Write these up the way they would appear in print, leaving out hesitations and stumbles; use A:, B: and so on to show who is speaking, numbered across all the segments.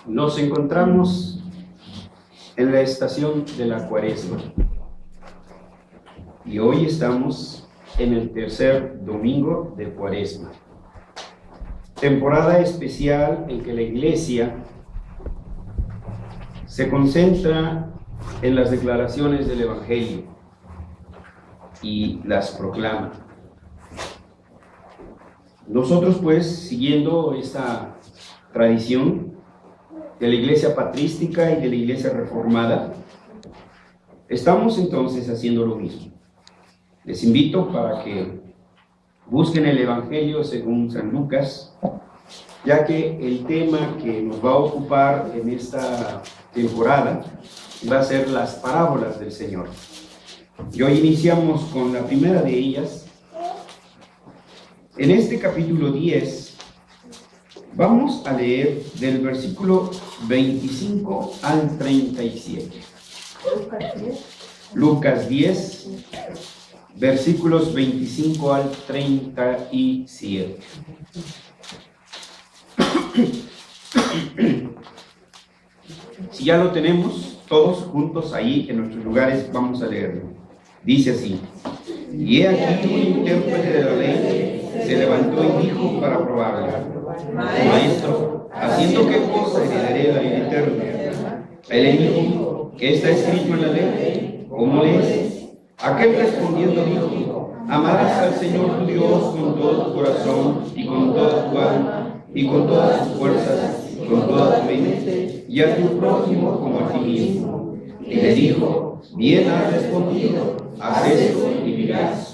A: Nos encontramos en la estación de la Cuaresma y hoy estamos en el tercer domingo de Cuaresma, temporada especial en que la Iglesia se concentra en las declaraciones del Evangelio y las proclama. Nosotros, pues, siguiendo esta tradición de la Iglesia patrística y de la Iglesia reformada, estamos entonces haciendo lo mismo. Les invito para que busquen el Evangelio según San Lucas, ya que el tema que nos va a ocupar en esta temporada va a ser las parábolas del Señor. Y hoy iniciamos con la primera de ellas. En este capítulo 10 vamos a leer del versículo 25 al 37. Lucas 10, versículos 25 al 37. Si ya lo tenemos todos juntos ahí en nuestros lugares, vamos a leerlo. Dice así: y he aquí un intérprete de la ley se levantó y dijo para probarle: Maestro, ¿haciendo qué cosa heredaré la vida eterna? Él le dijo: ¿qué está escrito en la ley? ¿Cómo lees? Aquel respondiendo dijo: amarás al Señor tu Dios con todo tu corazón y con toda tu alma y con todas tus fuerzas y con toda tu mente, y a tu prójimo como a ti mismo. Y le dijo: bien has respondido, haz esto y vivirás.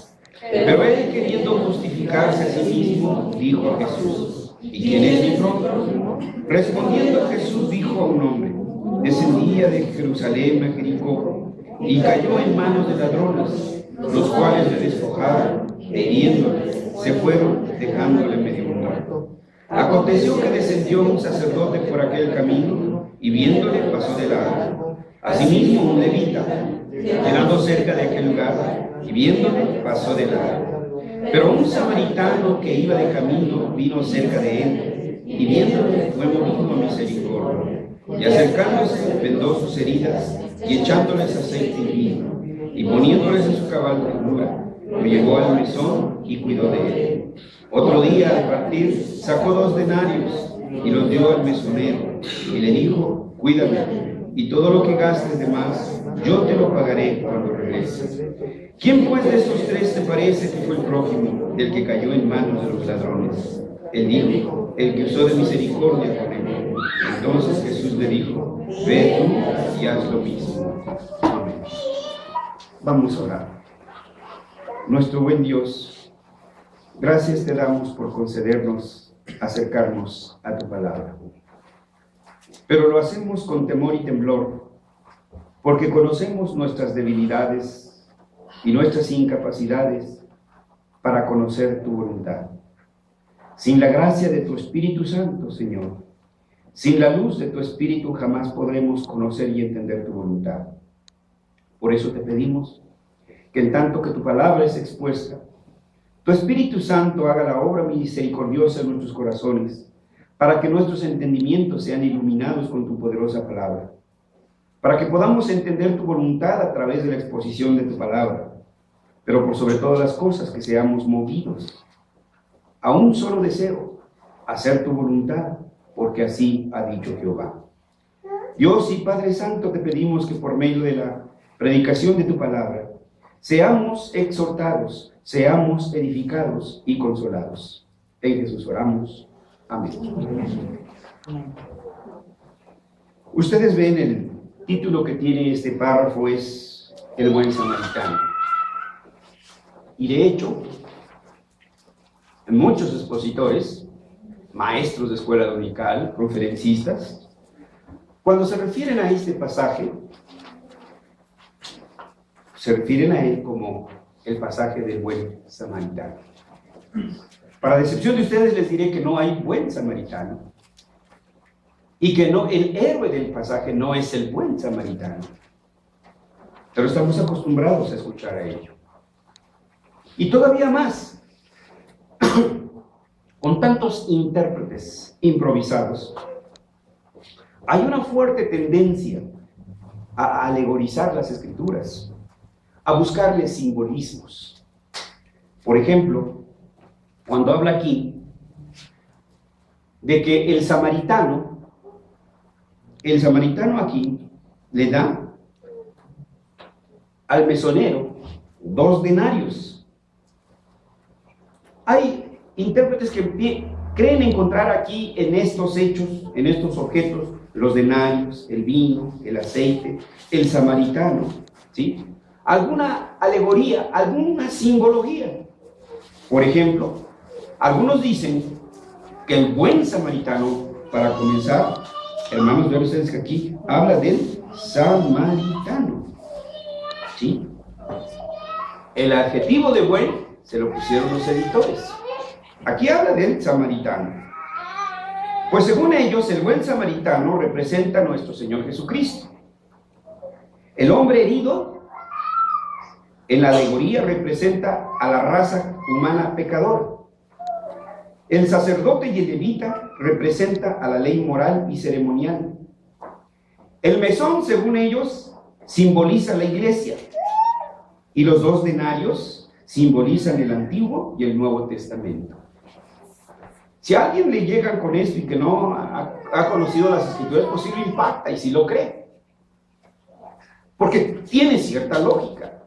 A: Pero él, queriendo justificarse a sí mismo, dijo a Jesús: ¿y quién es mi prójimo? Respondiendo Jesús dijo a un hombre: descendía de Jerusalén a Jericó y cayó en manos de ladrones, los cuales le despojaron, e hiriéndole, se fueron, dejándole medio muerto. Aconteció que descendió un sacerdote por aquel camino y viéndole pasó de largo. Asimismo un levita, quedando cerca de aquel lugar, y viéndole pasó de largo. Pero un samaritano que iba de camino vino cerca de él, y viéndole fue movido a misericordia. Y acercándose vendó sus heridas, y echándoles aceite y vino, y poniéndoles en su cabalgadura, lo llevó al mesón y cuidó de él. Otro día, al partir, sacó 2 denarios y los dio al mesonero, y le dijo: cuídame, y todo lo que gastes de más, yo te lo pagaré cuando regreses. ¿Quién pues de estos 3 te parece que fue el prójimo del que cayó en manos de los ladrones? Él dijo: el que usó de misericordia con él. Entonces Jesús le dijo: ve tú y haz lo mismo. Amén. Vamos a orar. Nuestro buen Dios, gracias te damos por concedernos acercarnos a tu palabra. Pero lo hacemos con temor y temblor, porque conocemos nuestras debilidades y nuestras incapacidades para conocer tu voluntad. Sin la gracia de tu Espíritu Santo, Señor, sin la luz de tu Espíritu jamás podremos conocer y entender tu voluntad. Por eso te pedimos que en tanto que tu palabra es expuesta, tu Espíritu Santo haga la obra misericordiosa en nuestros corazones, para que nuestros entendimientos sean iluminados con tu poderosa palabra, para que podamos entender tu voluntad a través de la exposición de tu palabra, pero por sobre todas las cosas que seamos movidos a un solo deseo: hacer tu voluntad, porque así ha dicho Jehová. Dios y Padre Santo, te pedimos que por medio de la predicación de tu palabra seamos exhortados, seamos edificados y consolados. En Jesús oramos. Amén. Ustedes ven el título que tiene este párrafo, es El buen samaritano. Y de hecho, muchos expositores, maestros de escuela dominical, conferencistas, cuando se refieren a este pasaje, se refieren a él como el pasaje del buen samaritano. Para decepción de ustedes les diré que no hay buen samaritano y que no, el héroe del pasaje no es el buen samaritano, pero estamos acostumbrados a escuchar a ello. Y todavía más, con tantos intérpretes improvisados, Hay una fuerte tendencia a alegorizar las Escrituras, a buscarles simbolismos. Por ejemplo, cuando habla aquí de que el samaritano aquí le da al mesonero 2 denarios. Hay intérpretes que creen encontrar aquí en estos hechos, en estos objetos, los denarios, el vino, el aceite, el samaritano, ¿sí? Alguna alegoría, alguna simbología. Por ejemplo, algunos dicen que el buen samaritano, para comenzar, hermanos, vean ustedes que aquí habla del samaritano, ¿sí? El adjetivo de buen se lo pusieron los editores. Aquí habla del samaritano. Pues según ellos, el buen samaritano representa a nuestro Señor Jesucristo. El hombre herido, en la alegoría, representa a la raza humana pecadora. El sacerdote y el levita representa a la ley moral y ceremonial. El mesón, según ellos, simboliza la iglesia. Y los 2 denarios simbolizan el Antiguo y el Nuevo Testamento. Si a alguien le llegan con esto y que no ha conocido las Escrituras, pues sí lo impacta y sí lo cree. Porque tiene cierta lógica.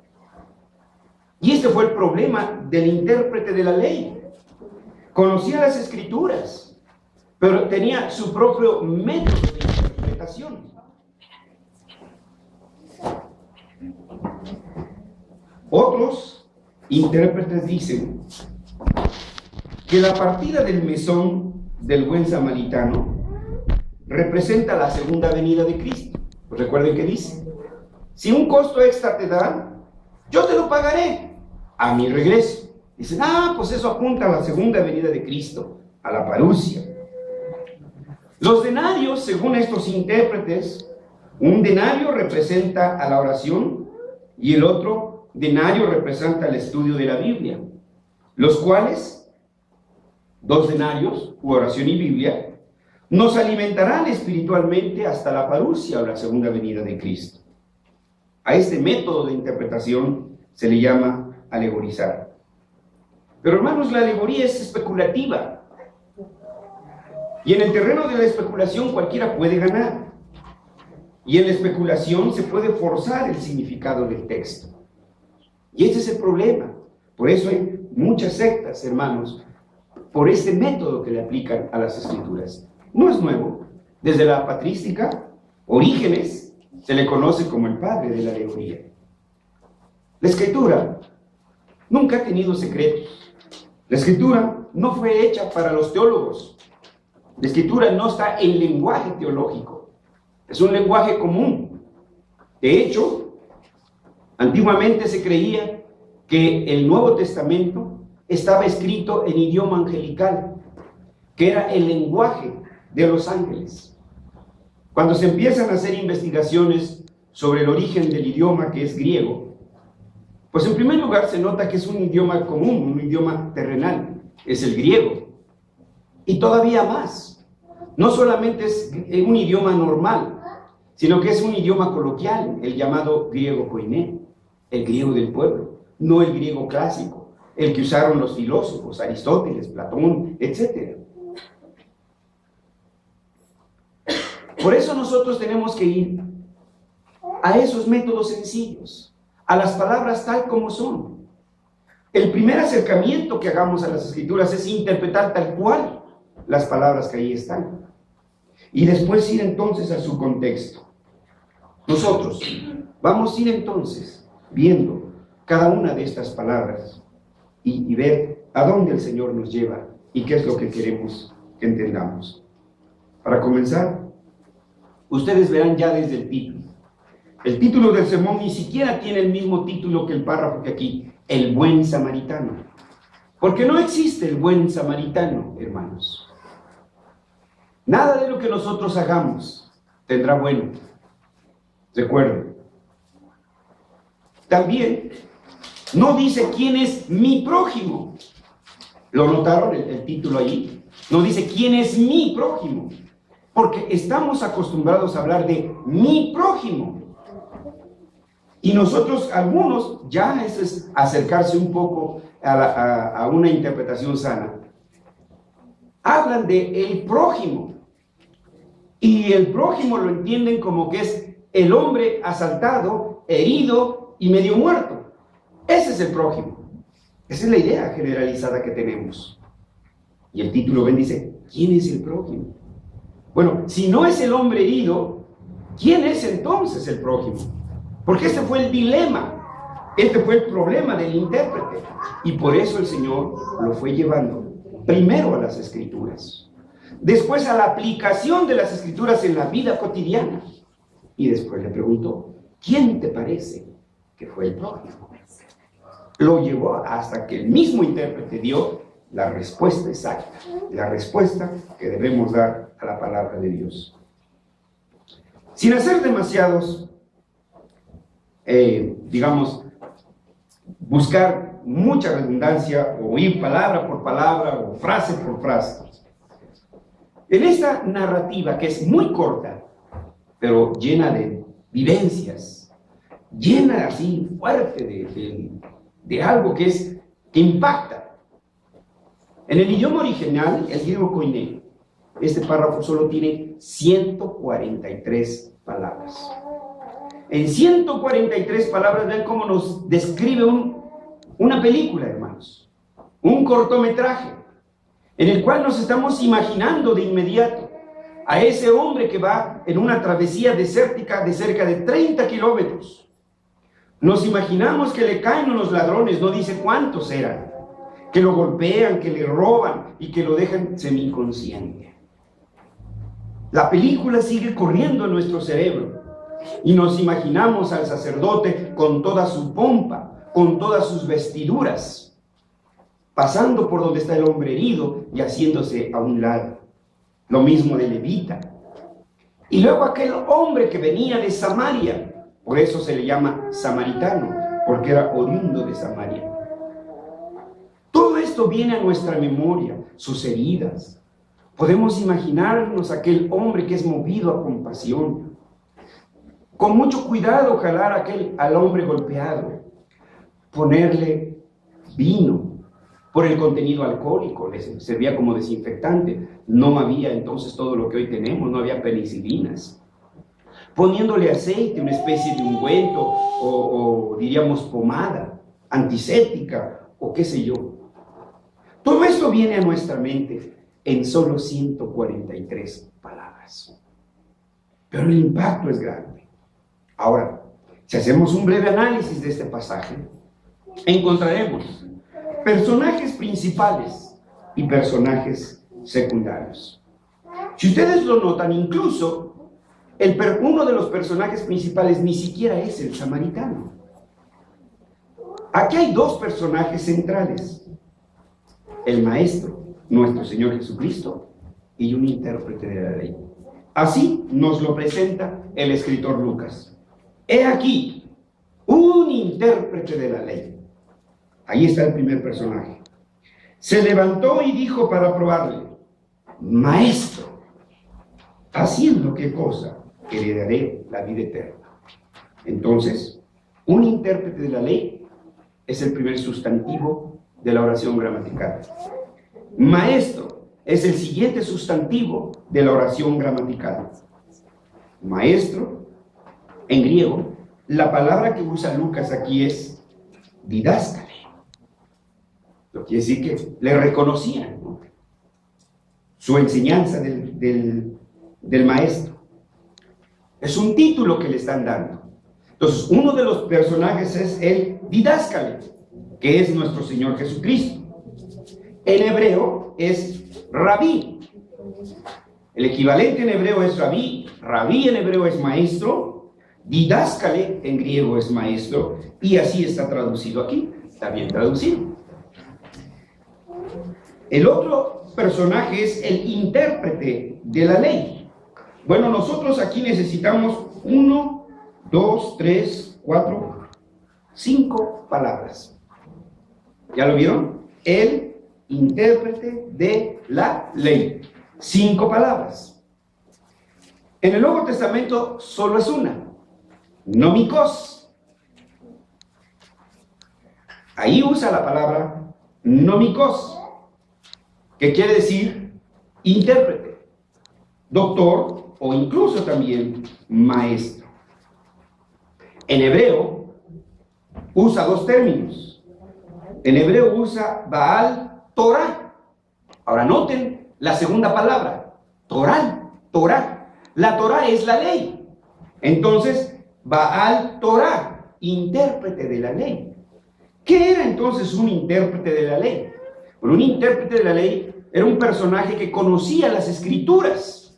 A: Y este fue el problema del intérprete de la ley. Conocía las Escrituras, pero tenía su propio método de interpretación. Otros intérpretes dicen que la partida del mesón del buen samaritano representa la segunda venida de Cristo. Pues recuerden que dice: si un costo extra te dan, yo te lo pagaré a mi regreso. Dicen, pues eso apunta a la segunda venida de Cristo, a la parusia. Los denarios, según estos intérpretes, un denario representa a la oración y el otro denario representa el estudio de la Biblia, los cuales, 2 denarios, oración y Biblia, nos alimentarán espiritualmente hasta la parusia o la segunda venida de Cristo. A este método de interpretación se le llama alegorizar. Pero hermanos, la alegoría es especulativa. Y en el terreno de la especulación cualquiera puede ganar. Y en la especulación se puede forzar el significado del texto. Y este es el problema. Por eso hay muchas sectas, hermanos, por este método que le aplican a las Escrituras. No es nuevo. Desde la patrística, Orígenes se le conoce como el padre de la alegoría. La Escritura nunca ha tenido secretos. La Escritura no fue hecha para los teólogos. La Escritura no está en lenguaje teológico. Es un lenguaje común. De hecho, antiguamente se creía que el Nuevo Testamento estaba escrito en idioma angelical, que era el lenguaje de los ángeles. Cuando se empiezan a hacer investigaciones sobre el origen del idioma, que es griego, pues en primer lugar se nota que es un idioma común, un idioma terrenal, es el griego. Y todavía más, no solamente es un idioma normal, sino que es un idioma coloquial, el llamado griego koiné, el griego del pueblo, no el griego clásico, el que usaron los filósofos, Aristóteles, Platón, etc. Por eso nosotros tenemos que ir a esos métodos sencillos, a las palabras tal como son. El primer acercamiento que hagamos a las Escrituras es interpretar tal cual las palabras que ahí están. Y después ir entonces a su contexto. Nosotros vamos a ir entonces viendo cada una de estas palabras y ver a dónde el Señor nos lleva y qué es lo que queremos que entendamos. Para comenzar, ustedes verán ya desde el título. El título del sermón ni siquiera tiene el mismo título que el párrafo que aquí, el buen samaritano. Porque no existe el buen samaritano, hermanos. Nada de lo que nosotros hagamos tendrá bueno. Recuerden. También no dice quién es mi prójimo. ¿Lo notaron el título ahí? No dice quién es mi prójimo. Porque estamos acostumbrados a hablar de mi prójimo. Y nosotros, algunos, ya eso es acercarse un poco a una interpretación sana. Hablan de el prójimo. Y el prójimo lo entienden como que es el hombre asaltado, herido y medio muerto. Ese es el prójimo. Esa es la idea generalizada que tenemos. Y el título dice, ¿quién es el prójimo? Bueno, si no es el hombre herido, ¿quién es entonces el prójimo? Porque este fue el dilema, este fue el problema del intérprete. Y por eso el Señor lo fue llevando primero a las Escrituras, después a la aplicación de las Escrituras en la vida cotidiana. Y después le preguntó, ¿quién te parece que fue el prójimo? Lo llevó hasta que el mismo intérprete dio la respuesta exacta, la respuesta que debemos dar a la palabra de Dios. Sin hacer demasiados, buscar mucha redundancia o ir palabra por palabra o frase por frase. En esta narrativa, que es muy corta, pero llena de vivencias, llena así fuerte de algo que impacta. En el idioma original, el griego koiné, este párrafo solo tiene 143 palabras. En 143 palabras, vean cómo nos describe una película, hermanos, un cortometraje, en el cual nos estamos imaginando de inmediato a ese hombre que va en una travesía desértica de cerca de 30 kilómetros. Nos imaginamos que le caen unos ladrones, no dice cuántos eran, que lo golpean, que le roban y que lo dejan semiconsciente. La película sigue corriendo en nuestro cerebro y nos imaginamos al sacerdote con toda su pompa, con todas sus vestiduras, pasando por donde está el hombre herido y haciéndose a un lado. Lo mismo de levita. Y luego aquel hombre que venía de Samaria, por eso se le llama samaritano, porque era oriundo de Samaria. Todo esto viene a nuestra memoria, sus heridas. Podemos imaginarnos aquel hombre que es movido a compasión. Con mucho cuidado jalar al hombre golpeado, ponerle vino por el contenido alcohólico, les servía como desinfectante. No había entonces todo lo que hoy tenemos, no había penicilinas. Poniéndole aceite, una especie de ungüento o diríamos pomada antiséptica o qué sé yo. Todo esto viene a nuestra mente en solo 143 palabras. Pero el impacto es grande. Ahora, si hacemos un breve análisis de este pasaje, encontraremos personajes principales y personajes secundarios. Si ustedes lo notan, incluso uno de los personajes principales ni siquiera es el samaritano. Aquí hay dos personajes centrales: el maestro, nuestro Señor Jesucristo, y un intérprete de la ley. Así nos lo presenta el escritor Lucas. He aquí, un intérprete de la ley. Ahí está el primer personaje. Se levantó y dijo para probarle: Maestro, ¿haciendo qué cosa? Heredaré la vida eterna. Entonces, un intérprete de la ley es el primer sustantivo de la oración gramatical. Maestro es el siguiente sustantivo de la oración gramatical. Maestro, en griego, la palabra que usa Lucas aquí es didáskale. Lo quiere decir que le reconocían, ¿no?, su enseñanza del maestro. Es un título que le están dando. Entonces, uno de los personajes es el didáskale, que es nuestro Señor Jesucristo. En hebreo es rabí. El equivalente en hebreo es rabí. Rabí en hebreo es maestro. Didáskale en griego es maestro. Y así está traducido aquí. Está bien traducido. El otro personaje es el intérprete de la ley. Bueno, nosotros aquí necesitamos 1, 2, 3, 4, 5 palabras. ¿Ya lo vieron? El intérprete de la ley. 5 palabras. En el Nuevo Testamento solo es una, nomikos. Ahí usa la palabra nomikos, que quiere decir intérprete, doctor o incluso también maestro. En hebreo usa dos términos. En hebreo usa Baal Torah. Ahora noten la segunda palabra, Torah. La Torah es la ley. Entonces, Baal Torah, intérprete de la ley. ¿Qué era entonces un intérprete de la ley? Bueno, un intérprete de la ley era un personaje que conocía las escrituras.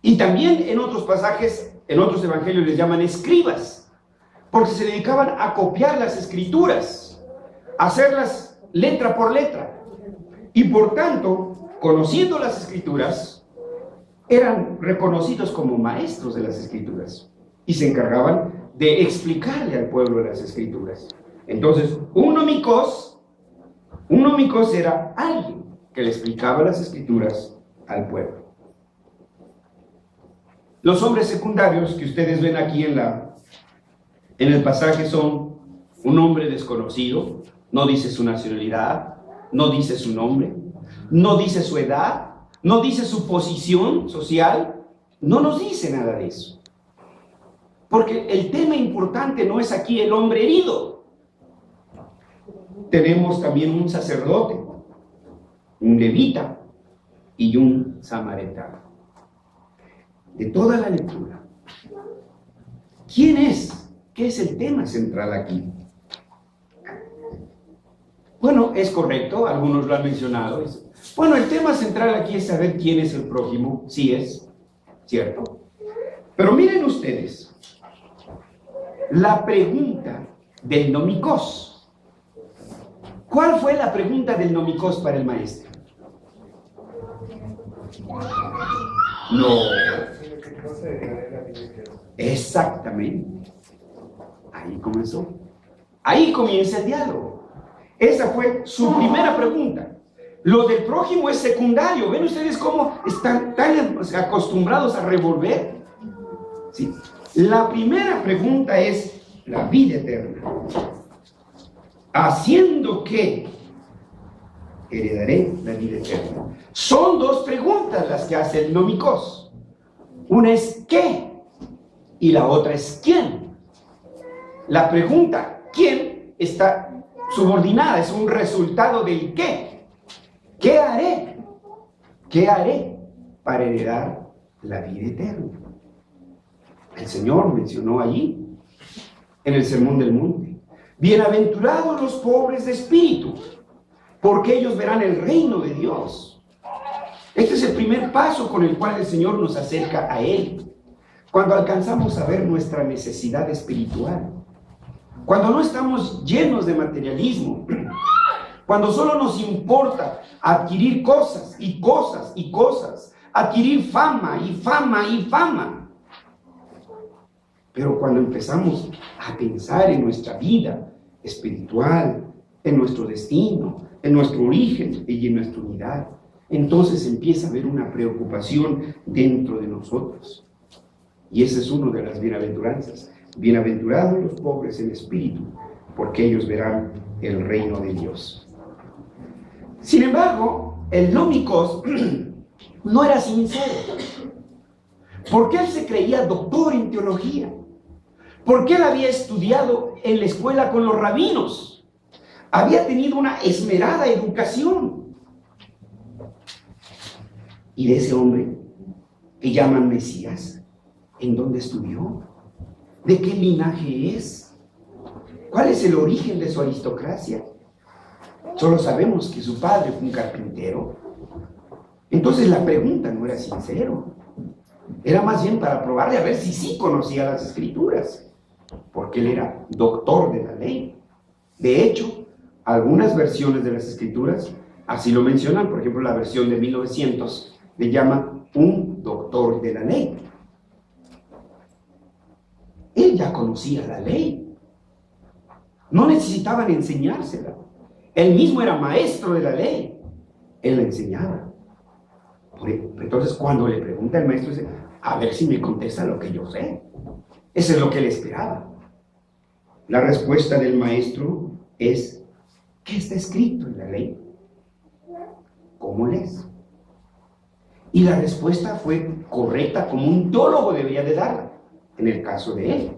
A: Y también en otros pasajes, en otros evangelios les llaman escribas, porque se dedicaban a copiar las escrituras, a hacerlas letra por letra. Y por tanto, conociendo las escrituras, eran reconocidos como maestros de las escrituras y se encargaban de explicarle al pueblo las escrituras. Entonces, un nomikos era alguien que le explicaba las escrituras al pueblo. Los hombres secundarios que ustedes ven aquí en el pasaje son un hombre desconocido, no dice su nacionalidad, no dice su nombre, no dice su edad, no dice su posición social, no nos dice nada de eso. Porque el tema importante no es aquí el hombre herido. Tenemos también un sacerdote, un levita y un samaritano. De toda la lectura, ¿quién es? ¿Qué es el tema central aquí? Bueno, es correcto, algunos lo han mencionado. Bueno, el tema central aquí es saber quién es el prójimo, sí es, ¿cierto? Pero miren ustedes, la pregunta del nomikos. ¿Cuál fue la pregunta del nomikos para el maestro? No. Exactamente. Ahí comenzó. Ahí comienza el diálogo. Esa fue su primera pregunta. Lo del prójimo es secundario. ¿Ven ustedes cómo están tan acostumbrados a revolver? ¿Sí? La primera pregunta es la vida eterna. ¿Haciendo qué? Heredaré la vida eterna. Son dos preguntas las que hace el nomikos. Una es ¿qué? Y la otra es ¿quién? La pregunta ¿quién? Está subordinada, es un resultado del ¿qué? ¿Qué haré? ¿Qué haré para heredar la vida eterna? El Señor mencionó allí, en el Sermón del Monte, bienaventurados los pobres de espíritu, porque ellos verán el reino de Dios. Este es el primer paso con el cual el Señor nos acerca a Él. Cuando alcanzamos a ver nuestra necesidad espiritual, cuando no estamos llenos de materialismo, cuando solo nos importa adquirir cosas y cosas y cosas, adquirir fama y fama y fama. Pero cuando empezamos a pensar en nuestra vida espiritual, en nuestro destino, en nuestro origen y en nuestra unidad, entonces empieza a haber una preocupación dentro de nosotros. Y ese es uno de las bienaventuranzas. Bienaventurados los pobres en espíritu, porque ellos verán el reino de Dios. Sin embargo, el nomikos no era sincero. Porque él se creía doctor en teología. Porque él había estudiado en la escuela con los rabinos. Había tenido una esmerada educación. Y de ese hombre que llaman Mesías, ¿en dónde estudió? ¿De qué linaje es? ¿Cuál es el origen de su aristocracia? Solo sabemos que su padre fue un carpintero. Entonces la pregunta no era sincero. Era más bien para probarle a ver si sí conocía las escrituras. Porque él era doctor de la ley. De hecho, algunas versiones de las escrituras así lo mencionan. Por ejemplo, la versión de 1900 le llama un doctor de la ley. Él ya conocía la ley. No necesitaban enseñársela. Él mismo era maestro de la ley. Él la enseñaba. Entonces, cuando le pregunta el maestro, dice, a ver si me contesta lo que yo sé. Eso es lo que él esperaba. La respuesta del maestro es, ¿qué está escrito en la ley? ¿Cómo lees? Y la respuesta fue correcta, como un teólogo debería de darla, en el caso de él.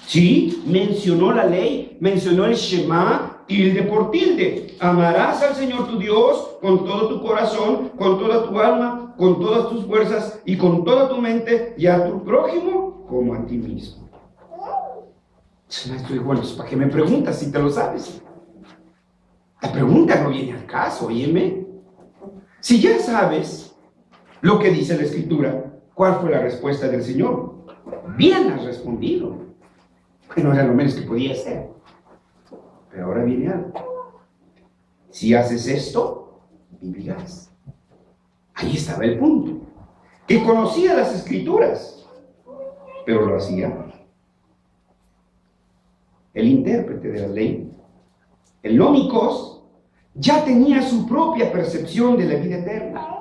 A: Sí, mencionó la ley, mencionó el Shema, tilde por tilde. Amarás al Señor tu Dios con todo tu corazón, con toda tu alma, con todas tus fuerzas y con toda tu mente, y a tu prójimo como a ti mismo. El maestro dijo, bueno, ¿para qué me preguntas si te lo sabes? La pregunta no viene al caso, óyeme. Si ya sabes lo que dice la Escritura, ¿cuál fue la respuesta del Señor? Bien has respondido. Bueno, era lo menos que podía ser. Pero ahora viene algo. Si haces esto, vivirás. Ahí estaba el punto. Que conocía las Escrituras, pero lo hacía. El intérprete de la ley, el nómicos, ya tenía su propia percepción de la vida eterna.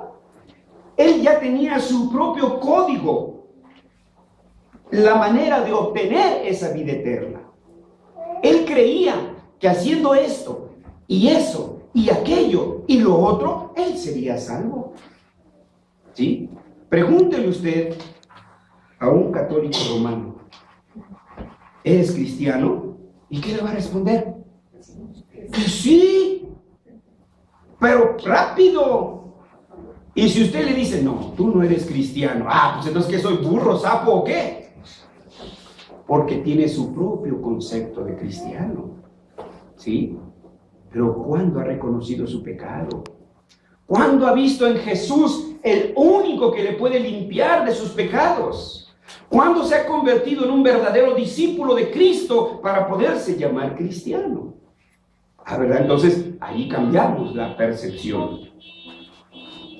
A: Él ya tenía su propio código, la manera de obtener esa vida eterna. Él creía que haciendo esto, y eso, y aquello, y lo otro, él sería salvo. ¿Sí? Pregúntele usted a un católico romano, ¿eres cristiano? ¿Y qué le va a responder? Que sí, pero rápido. Y si usted le dice, no, tú no eres cristiano, pues entonces ¿qué soy, burro, sapo o qué? Porque tiene su propio concepto de cristiano, ¿sí? Pero ¿cuándo ha reconocido su pecado? ¿Cuándo ha visto en Jesús el único que le puede limpiar de sus pecados? ¿Cuándo se ha convertido en un verdadero discípulo de Cristo para poderse llamar cristiano? ¿Verdad? Entonces, ahí cambiamos la percepción.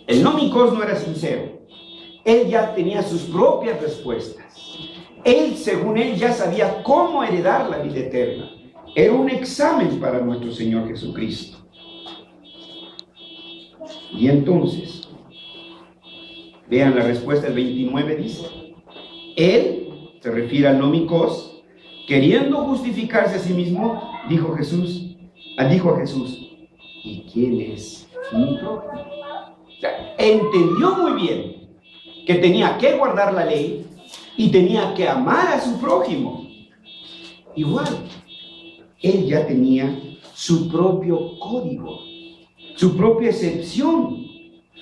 A: El nómicos no era sincero. Él ya tenía sus propias respuestas. Él, según él, ya sabía cómo heredar la vida eterna. Era un examen para nuestro Señor Jesucristo. Y entonces, vean la respuesta del 29, dice. Él, se refiere al nómicos, queriendo justificarse a sí mismo, dijo a Jesús, ¿y quién es mi prójimo? O sea, entendió muy bien que tenía que guardar la ley y tenía que amar a su prójimo. Igual, él ya tenía su propio código, su propia excepción,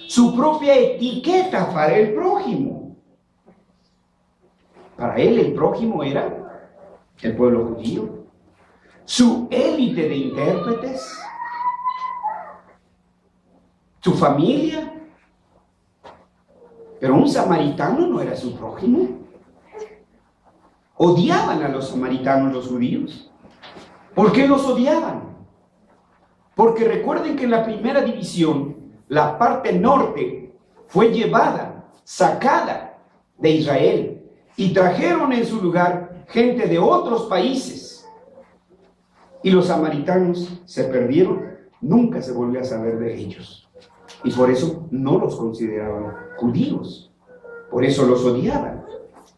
A: su propia etiqueta para el prójimo. Para él el prójimo era el pueblo judío, su élite de intérpretes, su familia. Pero un samaritano no era su prójimo. Odiaban a los samaritanos los judíos. ¿Por qué los odiaban? Porque recuerden que en la primera división, la parte norte fue llevada, sacada de Israel, y trajeron en su lugar gente de otros países. Y los samaritanos se perdieron, nunca se volvió a saber de ellos. Y por eso no los consideraban judíos. Por eso los odiaban.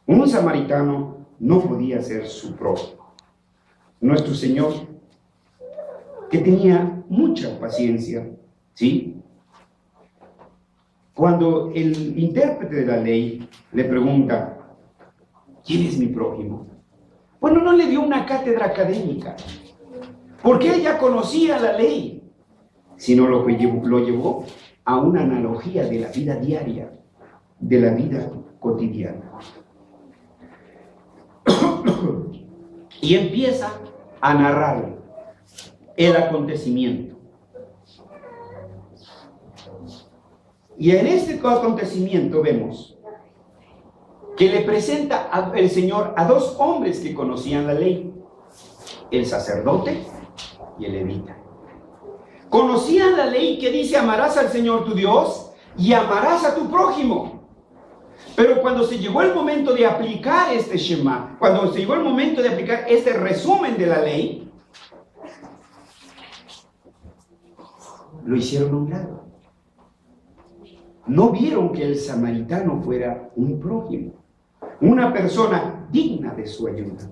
A: Un samaritano no podía ser su prójimo. Nuestro Señor, que tenía mucha paciencia, ¿sí? Cuando el intérprete de la ley le pregunta, ¿quién es mi prójimo? Bueno, no le dio una cátedra académica, porque ella conocía la ley, sino lo llevó a una analogía de la vida diaria, de la vida cotidiana. Y empieza a narrar el acontecimiento. Y en este acontecimiento vemos que le presenta el Señor a dos hombres que conocían la ley, el sacerdote y el levita. Conocían la ley que dice amarás al Señor tu Dios y amarás a tu prójimo. Pero cuando se llegó el momento de aplicar este Shema, cuando se llegó el momento de aplicar este resumen de la ley, lo hicieron a un lado. no vieron que el samaritano fuera un prójimo, una persona digna de su ayuda,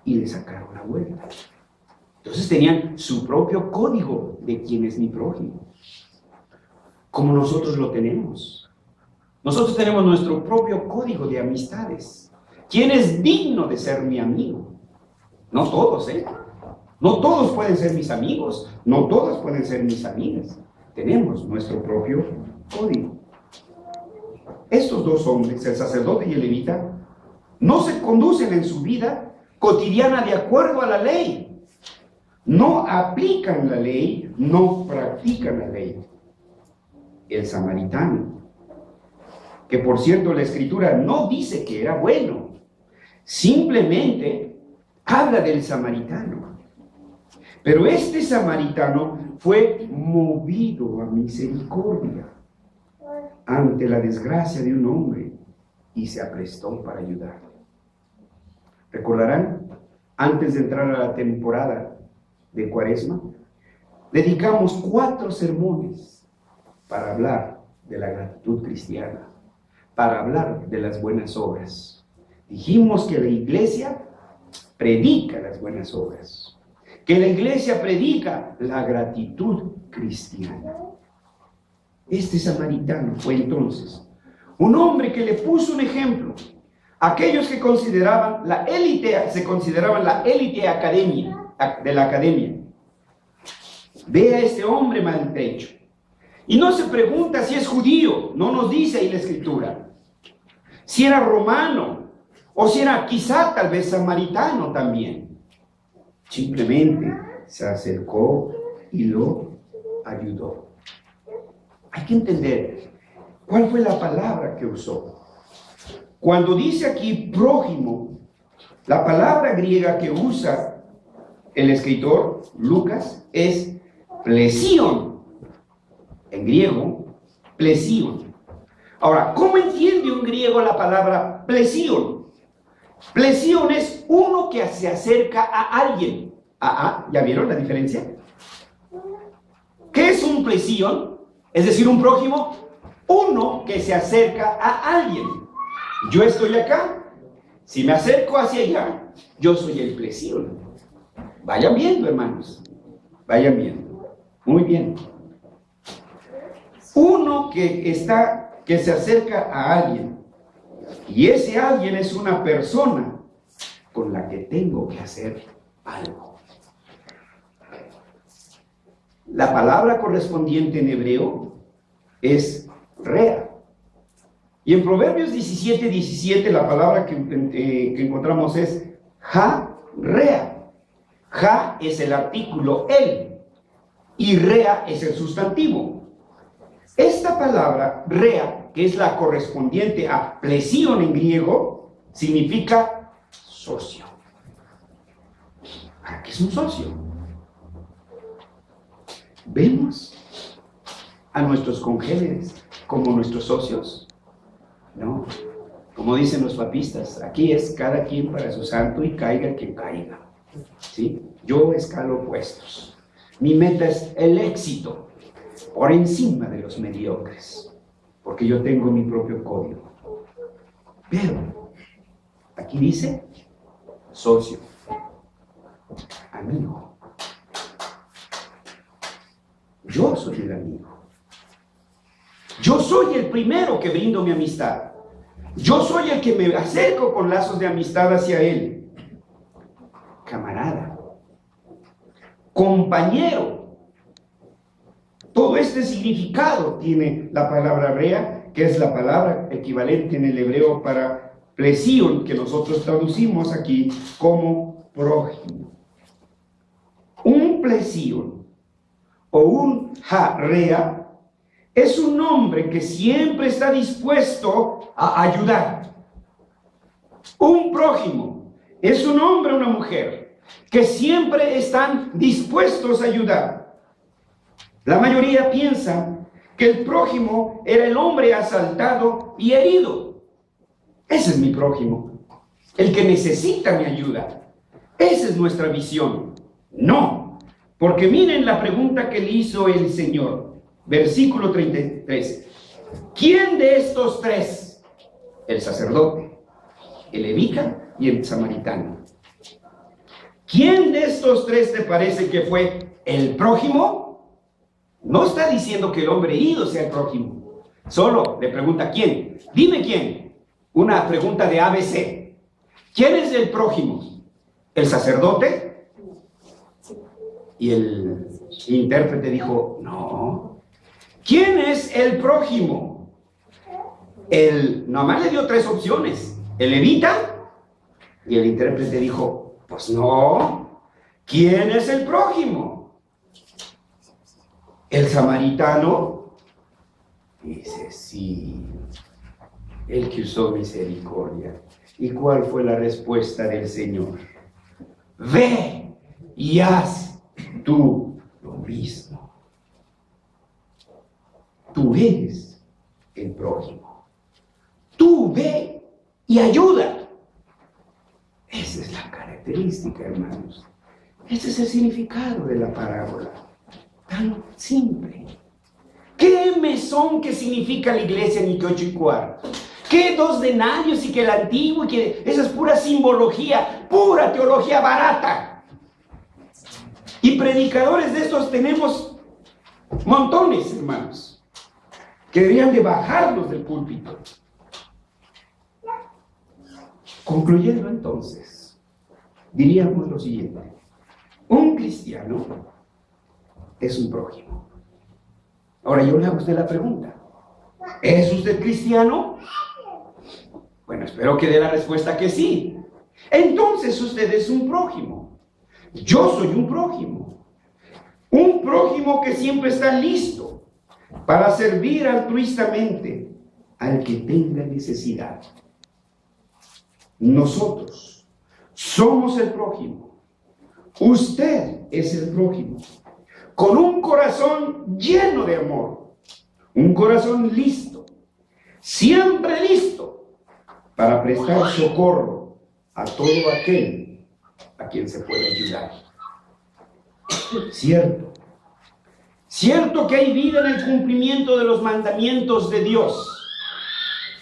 A: y le sacaron la vuelta. Entonces tenían su propio código de quién es mi prójimo, como nosotros lo tenemos. Nosotros tenemos nuestro propio código de amistades. ¿Quién es digno de ser mi amigo? No todos, No todos pueden ser mis amigos, no todas pueden ser mis amigas. Tenemos nuestro propio código. Estos dos hombres, el sacerdote y el levita, no se conducen en su vida cotidiana de acuerdo a la ley. No aplican la ley, no practican la ley. El samaritano, que por cierto la Escritura no dice que era bueno, simplemente habla del samaritano. Pero este samaritano fue movido a misericordia ante la desgracia de un hombre y se aprestó para ayudarle. ¿Recordarán? Antes de entrar a la temporada de Cuaresma, dedicamos 4 sermones para hablar de la gratitud cristiana, para hablar de las buenas obras. Dijimos que la iglesia predica las buenas obras, que la iglesia predica la gratitud cristiana. Este samaritano fue entonces un hombre que le puso un ejemplo. Aquellos que consideraban la élite, se consideraban la élite de la academia. Ve a este hombre maltrecho. Y no se pregunta si es judío, no nos dice ahí la Escritura. Si era romano, o si era quizá tal vez samaritano también. Simplemente se acercó y lo ayudó. Hay que entender cuál fue la palabra que usó. Cuando dice aquí prójimo, la palabra griega que usa el escritor Lucas es plesion. En griego, plesion. Ahora, ¿cómo entiende un griego la palabra plesion? Plesion es uno que se acerca a alguien. ¿Ya vieron la diferencia? ¿Qué es un plesion? Es decir, un prójimo, uno que se acerca a alguien. Yo estoy acá, si me acerco hacia allá, yo soy el plesion. Vayan viendo, hermanos, vayan viendo. Muy bien. Uno que se acerca a alguien, y ese alguien es una persona con la que tengo que hacer algo. La palabra correspondiente en hebreo es rea. Y en Proverbios 17:17 la palabra que encontramos es ja-rea. Ja es el artículo el y rea es el sustantivo. Esta palabra rea, que es la correspondiente a plesion en griego, significa socio. ¿Para qué es un socio? ¿Vemos a nuestros congéneres como nuestros socios? No, como dicen los papistas, aquí es cada quien para su santo y caiga quien caiga. ¿Sí? Yo escalo puestos. Mi meta es el éxito por encima de los mediocres, porque yo tengo mi propio código. Pero aquí dice socio, amigo. Yo soy el amigo. Yo soy el primero que brindo mi amistad. Yo soy el que me acerco con lazos de amistad hacia él. Camarada, compañero. Todo este significado tiene la palabra rea, que es la palabra equivalente en el hebreo para plesion, que nosotros traducimos aquí como prójimo. Un plesion o un ja-rea es un hombre que siempre está dispuesto a ayudar. Un prójimo es un hombre o una mujer que siempre están dispuestos a ayudar. La mayoría piensa que el prójimo era el hombre asaltado y herido. Ese es mi prójimo, el que necesita mi ayuda. Esa es nuestra visión. No, porque miren la pregunta que le hizo el Señor. Versículo 33. ¿Quién de estos tres? El sacerdote, el levita y el samaritano. ¿Quién de estos tres te parece que fue el prójimo? No está diciendo que el hombre herido sea el prójimo. Solo le pregunta ¿quién? Dime quién. Una pregunta de ABC. ¿Quién es el prójimo? ¿El sacerdote? Y el intérprete dijo, no. ¿Quién es el prójimo? Nomás le dio tres opciones. ¿El levita? Y el intérprete dijo, pues no. ¿Quién es el prójimo? ¿El samaritano? Dice, sí. El que usó misericordia. ¿Y cuál fue la respuesta del Señor? Ve y haz tú lo mismo. Tú eres el prójimo. Tú ve y ayuda. Esa es la característica, hermanos. Ese es el significado de la parábola. Tan simple. ¿Qué mesón que significa la iglesia ni que 8 y cuarto? ¿Qué 2 denarios y que el antiguo y que esa es pura simbología, pura teología barata? Y predicadores de estos tenemos montones, hermanos, que deberían de bajarlos del púlpito. Concluyendo entonces, diríamos lo siguiente: un cristiano es un prójimo. Ahora yo le hago a usted la pregunta: ¿es usted cristiano? Bueno, espero que dé la respuesta que sí. Entonces usted es un prójimo. Yo soy un prójimo. Un prójimo que siempre está listo para servir altruistamente al que tenga necesidad. Nosotros somos el prójimo. Usted es el prójimo. Con un corazón lleno de amor. Un corazón listo. Siempre listo para prestar socorro a todo aquel a quien se puede ayudar. Cierto que hay vida en el cumplimiento de los mandamientos de Dios,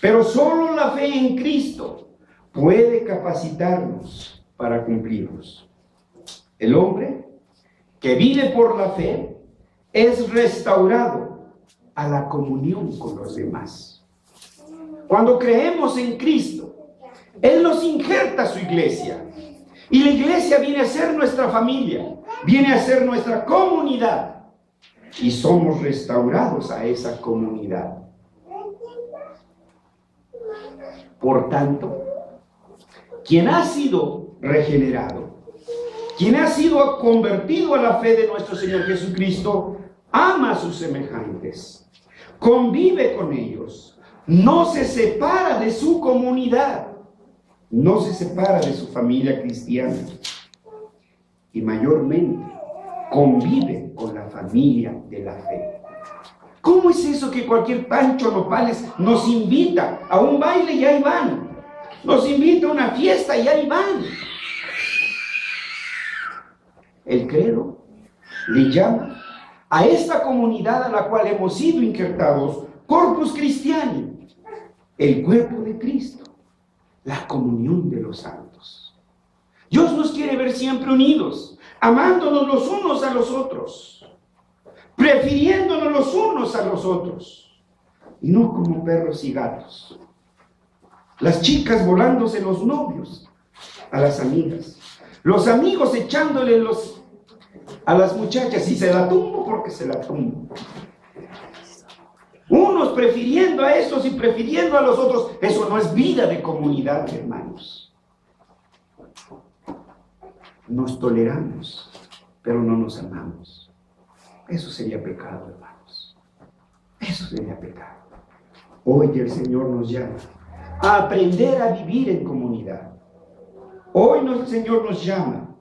A: pero solo la fe en Cristo puede capacitarnos para cumplirlos. El hombre que vive por la fe es restaurado a la comunión con los demás. Cuando creemos en Cristo, Él nos injerta a su iglesia. Y la iglesia viene a ser nuestra familia, viene a ser nuestra comunidad. Y somos restaurados a esa comunidad. Por tanto, quien ha sido regenerado, quien ha sido convertido a la fe de nuestro Señor Jesucristo, ama a sus semejantes, convive con ellos, no se separa de su comunidad, no se separa de su familia cristiana y mayormente convive con la familia de la fe. ¿Cómo es eso que cualquier Pancho Nopales nos invita a un baile y ahí van? Nos invita a una fiesta y ahí van. El credo le llama a esta comunidad a la cual hemos sido injertados Corpus Christiani, el cuerpo de Cristo, la comunión de los santos. Dios nos quiere ver siempre unidos, amándonos los unos a los otros, prefiriéndonos los unos a los otros, y no como perros y gatos. Las chicas volándose los novios a las amigas, los amigos echándole a las muchachas, y se la tumbo porque se la tumbo. Unos prefiriendo a estos y prefiriendo a los otros. Eso no es vida de comunidad, hermanos. Nos toleramos, pero no nos amamos. Eso sería pecado, hermanos. Eso sería pecado. Hoy el Señor nos llama a aprender a vivir en comunidad. Hoy el Señor nos llama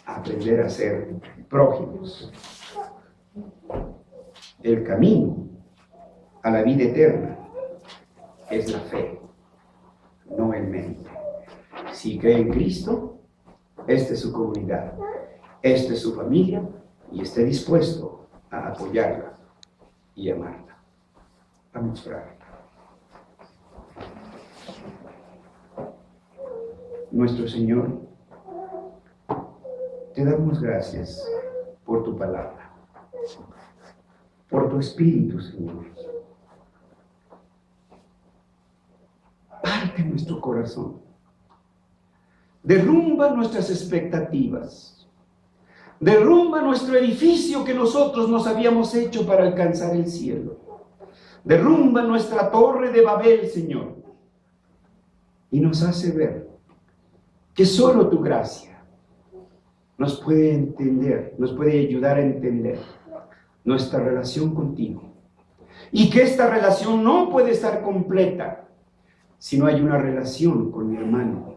A: a aprender a ser prójimos. El camino a la vida eterna es la fe, no el mérito. Si cree en Cristo, esta es su comunidad, esta es su familia, y esté dispuesto a apoyarla y amarla. Vamos a orar. Nuestro Señor, te damos gracias por tu palabra, por tu Espíritu, Señor. Parte nuestro corazón, derrumba nuestras expectativas, derrumba nuestro edificio que nosotros nos habíamos hecho para alcanzar el cielo, derrumba nuestra torre de Babel, Señor, y nos hace ver que solo tu gracia nos puede entender, nos puede ayudar a entender nuestra relación contigo, y que esta relación no puede estar completa si no hay una relación con mi hermano,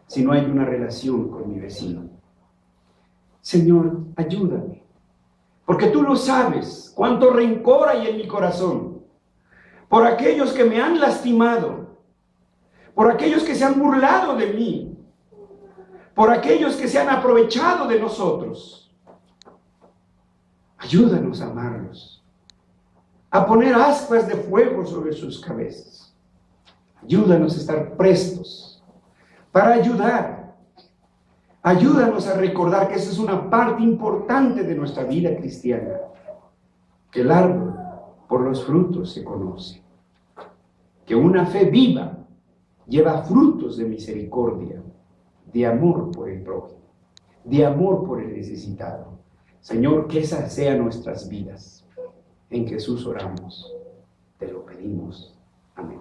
A: si no hay una relación con mi vecino. Señor, ayúdame, porque tú lo sabes, cuánto rencor hay en mi corazón, por aquellos que me han lastimado, por aquellos que se han burlado de mí, por aquellos que se han aprovechado de nosotros. Ayúdanos a amarlos, a poner ascuas de fuego sobre sus cabezas. Ayúdanos a estar prestos para ayudar. Ayúdanos a recordar que esa es una parte importante de nuestra vida cristiana, que el árbol por los frutos se conoce, que una fe viva lleva frutos de misericordia, de amor por el prójimo, de amor por el necesitado. Señor, que esas sean nuestras vidas. En Jesús oramos, te lo pedimos. Amén.